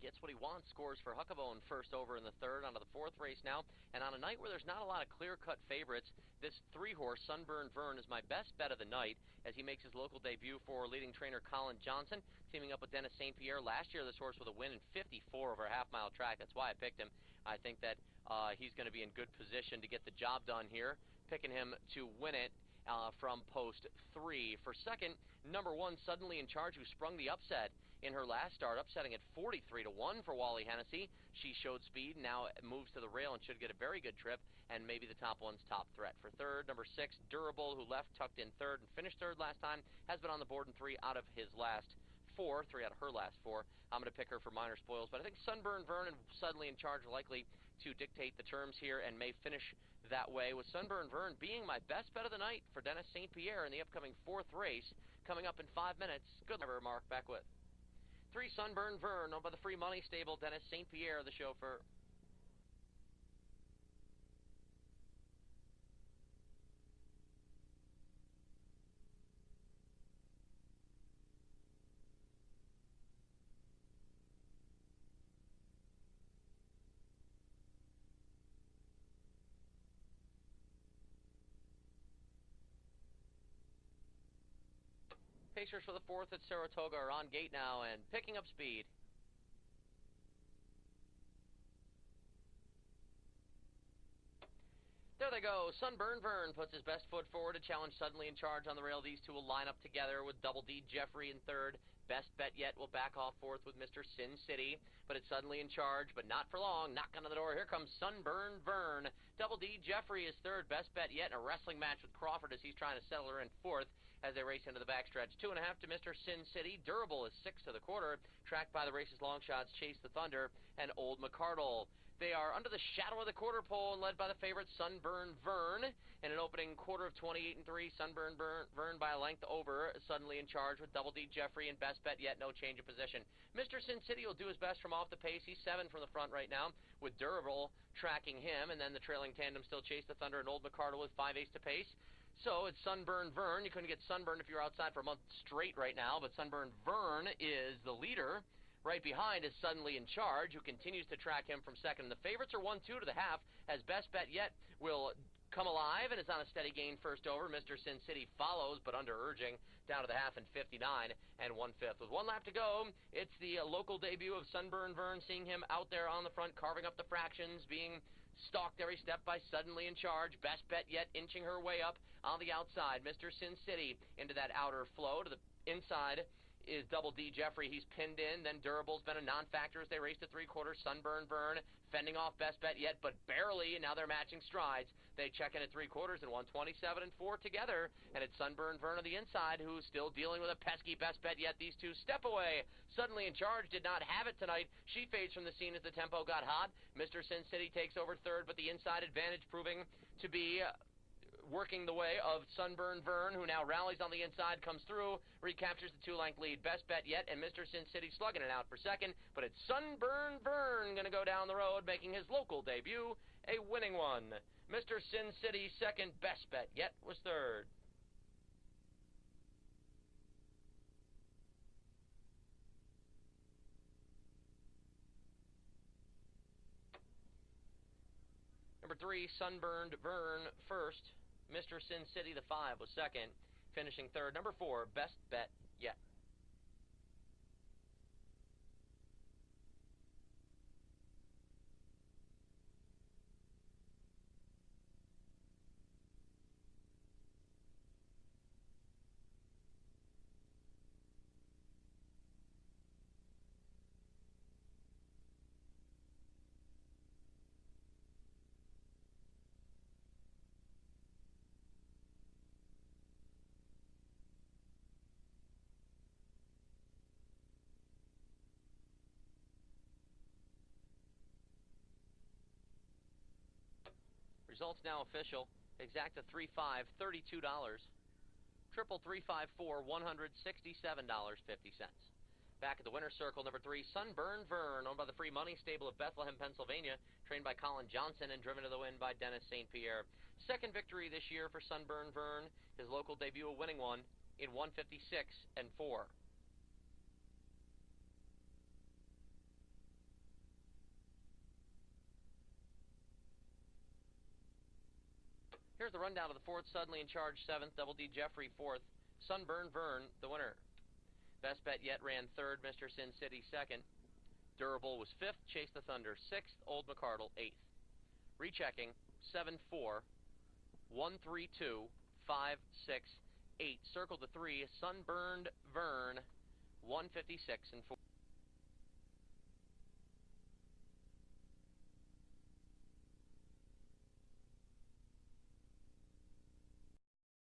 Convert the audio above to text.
gets what he wants, scores for Huckabone first over in the third, onto the fourth race now. And on a night where there's not a lot of clear-cut favorites, this three-horse, Sunburned Vern, is my best bet of the night as he makes his local debut for leading trainer Colin Johnson, teaming up with Denis St Pierre. Last year, this horse with a win in 54 over a half-mile track. That's why I picked him. I think that he's going to be in good position to get the job done here, picking him to win it from post 3. For second, number 1, Suddenly in Charge, who sprung the upset in her last start, upsetting at 43-1 for Wally Hennessy. She showed speed, now moves to the rail and should get a very good trip, and maybe the top one's top threat. For third, number 6, Durable, who left tucked in third and finished third last time, has been on the board in 3 out of his last 4, 3 out of her last 4. I'm going to pick her for minor spoils, but I think Sunburned Vern and Suddenly in Charge are likely to dictate the terms here and may finish that way, with Sunburned Vern being my best bet of the night for Denis St Pierre in the upcoming 4th race coming up in 5 minutes. Good luck, Mark Beckwith. 3, Sunburned Vern, owned by the free money stable, Denis St Pierre, the chauffeur. Pacers for the 4th at Saratoga are on gate now and picking up speed. There they go. Sunburned Vern puts his best foot forward to challenge Suddenly in Charge on the rail. These two will line up together with Double D Jeffrey in third. Best Bet Yet will back off fourth with Mr. Sin City, but it's Suddenly in Charge, but not for long. Knock on the door. Here comes Sunburned Vern. Double D Jeffrey is third. Best Bet Yet in a wrestling match with Crawford as he's trying to settle her in fourth as they race into the backstretch. 2.5 to Mr. Sin City. Durable is 6 to the quarter. Tracked by the race's long shots, Chase the Thunder and Old McCardle. They are under the shadow of the quarter pole and led by the favorite Sunburned Vern. In an opening quarter of 28-3, Sunburned Vern by a length over, Suddenly in Charge with Double D Jeffrey and Best Bet Yet, no change of position. Mr. Sin City will do his best from off the pace. He's 7 from the front right now, with Durable tracking him, and then the trailing tandem still Chase the Thunder and Old McCardle with 5/8 to pace. So it's Sunburned Vern. You couldn't get sunburned if you're outside for a month straight right now, but Sunburned Vern is the leader. Right behind is Suddenly in Charge, who continues to track him from second. And the favorites are 1-2 to the half, as Best Bet Yet will come alive and is on a steady gain first over. Mr. Sin City follows, but under urging, down to the half in 59 1/5. With 1 lap to go, it's the local debut of Sunburned Vern, seeing him out there on the front, carving up the fractions, being stalked every step by Suddenly in Charge. Best Bet Yet inching her way up on the outside. Mr. Sin City into that outer flow. To the inside is Double D Jeffrey. He's pinned in. Then Durable's been a non-factor as they race to 3/4. Sunburned Vern fending off Best Bet Yet, but barely, and now they're matching strides. They check in at 3/4 and 1:27-4 together, and it's Sunburned Vern on the inside who's still dealing with a pesky Best Bet Yet. These two step away. Suddenly in Charge did not have it tonight. She fades from the scene as the tempo got hot. Mr. Sin City takes over third, but the inside advantage proving to be working the way of Sunburned Vern, who now rallies on the inside, comes through, recaptures the 2-length lead. Best Bet Yet and Mr. Sin City slugging it out for second, but it's Sunburned Vern going to go down the road, making his local debut a winning one. Mr. Sin City second, Best Bet Yet was third. Number 3, Sunburned Vern first. Mr. Sin City, the 5, was second, finishing third. Number 4, Best Bet Yet. Results now official. Exacta 3-5, $32. Triple 354, $167.50. Back at the winner's circle, number 3, Sunburned Vern, owned by the free money stable of Bethlehem, Pennsylvania, trained by Colin Johnson and driven to the win by Denis St Pierre. Second victory this year for Sunburned Vern, his local debut a winning one in 1:56-4. Here's the rundown of the 4th. Suddenly in Charge 7th. Double D Jeffrey 4th. Sunburned Vern the winner. Best Bet Yet ran 3rd. Mr. Sin City 2nd. Durable was 5th. Chase the Thunder 6th. Old McCardle 8th. Rechecking 7-4, 1-3-2, 5-6, 8. Circled the 3. Sunburned Vern 156 and 4.